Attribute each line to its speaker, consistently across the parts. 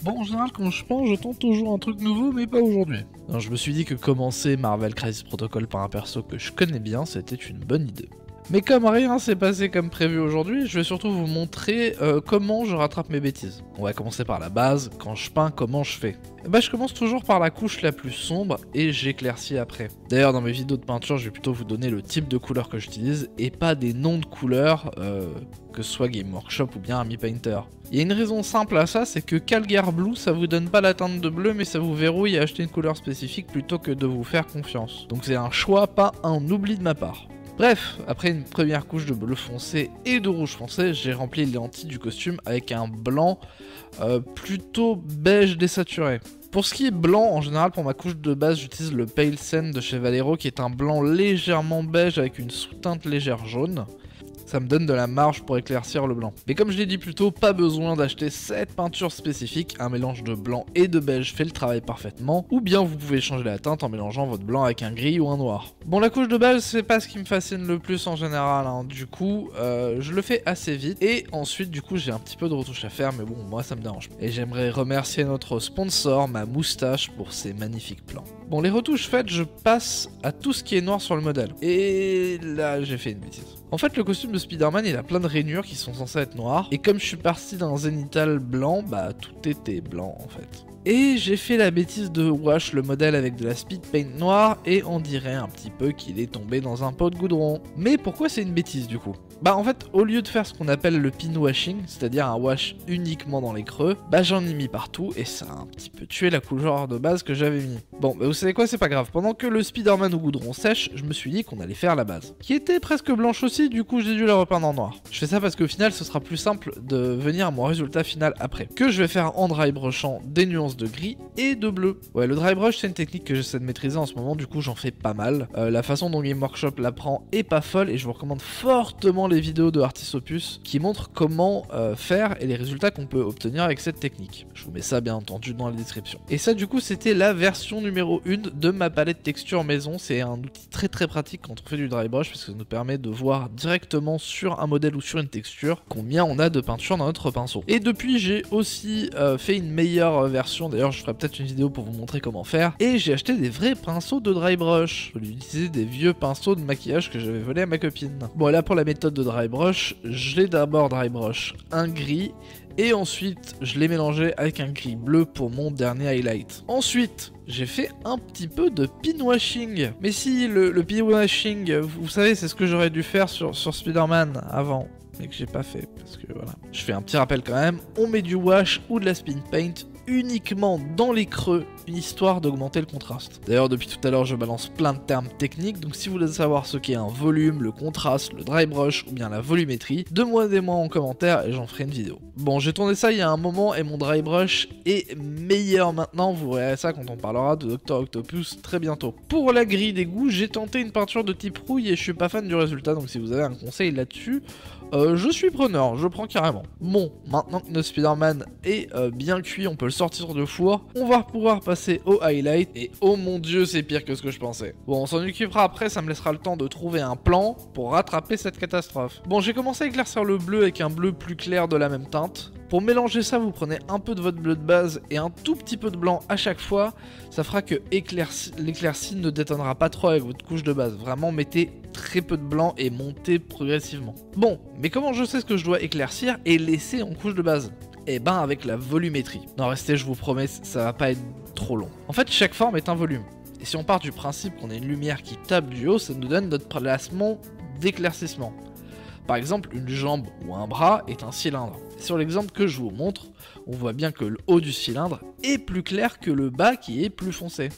Speaker 1: Bon, en général, quand je peins, je tente toujours un truc nouveau, mais pas aujourd'hui. Alors, je me suis dit que commencer Marvel Crisis Protocol par un perso que je connais bien, c'était une bonne idée. Mais comme rien s'est passé comme prévu aujourd'hui, je vais surtout vous montrer comment je rattrape mes bêtises. On va commencer par la base, quand je peins, comment je fais. Je commence toujours par la couche la plus sombre et j'éclaircis après. D'ailleurs, dans mes vidéos de peinture, je vais plutôt vous donner le type de couleur que j'utilise et pas des noms de couleurs, que ce soit Game Workshop ou bien Army Painter. Il y a une raison simple à ça, c'est que Calgar Blue, ça vous donne pas la teinte de bleu, mais ça vous verrouille à acheter une couleur spécifique plutôt que de vous faire confiance. Donc c'est un choix, pas un oubli de ma part. Bref, après une première couche de bleu foncé et de rouge foncé, j'ai rempli les lentilles du costume avec un blanc plutôt beige désaturé. Pour ce qui est blanc, en général pour ma couche de base, j'utilise le Pale Sand de chez Vallejo qui est un blanc légèrement beige avec une sous-teinte légère jaune. Ça me donne de la marge pour éclaircir le blanc. Mais comme je l'ai dit plus tôt, pas besoin d'acheter cette peinture spécifique, un mélange de blanc et de beige fait le travail parfaitement, ou bien vous pouvez changer la teinte en mélangeant votre blanc avec un gris ou un noir. Bon, la couche de base, c'est pas ce qui me fascine le plus en général, hein. Du coup, je le fais assez vite, et ensuite, du coup, j'ai un petit peu de retouche à faire, mais bon, moi, ça me dérange pas. Et j'aimerais remercier notre sponsor, ma moustache, pour ses magnifiques plans. Bon, les retouches faites, je passe à tout ce qui est noir sur le modèle. Et là, j'ai fait une bêtise. En fait, le costume de Spider-Man, il a plein de rainures qui sont censées être noires. Et comme je suis parti d'un zénithal blanc, tout était blanc en fait. Et j'ai fait la bêtise de wash le modèle avec de la speed paint noire et on dirait un petit peu qu'il est tombé dans un pot de goudron. Mais pourquoi c'est une bêtise du coup ? En fait, au lieu de faire ce qu'on appelle le pin washing, c'est-à-dire un wash uniquement dans les creux, j'en ai mis partout et ça a un petit peu tué la couleur de base que j'avais mis. Bon, vous savez quoi, c'est pas grave. Pendant que le Spider-Man au goudron sèche, je me suis dit qu'on allait faire la base, qui était presque blanche aussi, du coup j'ai dû la repeindre en noir. Je fais ça parce qu'au final, ce sera plus simple de venir à mon résultat final après, que je vais faire en dry brushant des nuances de gris et de bleu. Ouais, le dry brush, c'est une technique que j'essaie de maîtriser en ce moment, du coup j'en fais pas mal. La façon dont Game Workshop l'apprend est pas folle et je vous recommande fortement les vidéos de Artis Opus qui montrent comment faire et les résultats qu'on peut obtenir avec cette technique. Je vous mets ça bien entendu dans la description. Et ça du coup c'était la version numéro 1 de ma palette texture maison. C'est un outil très pratique quand on fait du dry brush parce que ça nous permet de voir directement sur un modèle ou sur une texture combien on a de peinture dans notre pinceau. Et depuis j'ai aussi fait une meilleure version, d'ailleurs je ferai peut-être une vidéo pour vous montrer comment faire, et j'ai acheté des vrais pinceaux de dry brush. Je vais utiliser des vieux pinceaux de maquillage que j'avais volé à ma copine. Bon, et là pour la méthode de dry brush, je l'ai d'abord dry brush un gris et ensuite je l'ai mélangé avec un gris bleu pour mon dernier highlight. Ensuite, j'ai fait un petit peu de pin washing. Mais si, le pin washing, vous savez, c'est ce que j'aurais dû faire sur Spider-Man avant, mais que j'ai pas fait, parce que voilà. Je fais un petit rappel quand même, on met du wash ou de la spin paint uniquement dans les creux, histoire d'augmenter le contraste. D'ailleurs, depuis tout à l'heure, je balance plein de termes techniques, donc si vous voulez savoir ce qu'est un volume, le contraste, le dry brush ou bien la volumétrie, demandez-moi en commentaire et j'en ferai une vidéo. Bon, j'ai tourné ça il y a un moment et mon dry brush est meilleur maintenant, vous verrez ça quand on parlera de Dr Octopus très bientôt. Pour la grille des goûts, j'ai tenté une peinture de type rouille et je suis pas fan du résultat, donc si vous avez un conseil là-dessus, je suis preneur, je prends carrément. Bon, maintenant que notre Spider-Man est bien cuit, on peut le sortir de four, on va pouvoir passer au highlight, et oh mon dieu, c'est pire que ce que je pensais. Bon, on s'en occupera après, ça me laissera le temps de trouver un plan pour rattraper cette catastrophe. Bon, j'ai commencé à éclaircir le bleu avec un bleu plus clair de la même teinte. Pour mélanger ça, vous prenez un peu de votre bleu de base et un tout petit peu de blanc à chaque fois. Ça fera que l'éclaircie ne détonnera pas trop avec votre couche de base. Vraiment, mettez très peu de blanc et montez progressivement. Bon, mais comment je sais ce que je dois éclaircir et laisser en couche de base ? Eh ben avec la volumétrie. Non, restez, je vous promets, ça va pas être trop long. En fait, chaque forme est un volume. Et si on part du principe qu'on a une lumière qui tape du haut, ça nous donne notre placement d'éclaircissement. Par exemple, une jambe ou un bras est un cylindre. Sur l'exemple que je vous montre, on voit bien que le haut du cylindre est plus clair que le bas qui est plus foncé.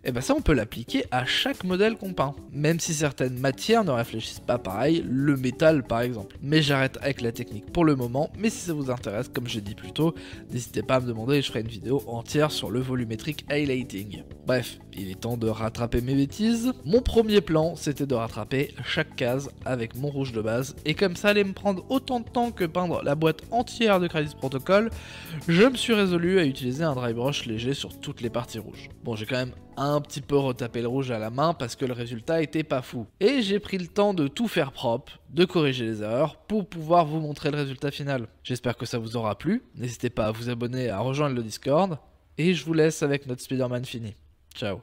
Speaker 1: Et ben ça on peut l'appliquer à chaque modèle qu'on peint, même si certaines matières ne réfléchissent pas pareil, le métal par exemple. Mais j'arrête avec la technique pour le moment, mais si ça vous intéresse, comme j'ai dit plus tôt, n'hésitez pas à me demander et je ferai une vidéo entière sur le volumétrique highlighting. Bref, il est temps de rattraper mes bêtises. Mon premier plan, c'était de rattraper chaque case avec mon rouge de base, et comme ça allait me prendre autant de temps que peindre la boîte entière de Crisis Protocol, je me suis résolu à utiliser un dry brush léger sur toutes les parties rouges. Bon, j'ai quand même un petit peu retapé le rouge à la main parce que le résultat était pas fou. Et j'ai pris le temps de tout faire propre, de corriger les erreurs pour pouvoir vous montrer le résultat final. J'espère que ça vous aura plu, n'hésitez pas à vous abonner, à rejoindre le Discord, et je vous laisse avec notre Spider-Man fini. Ciao.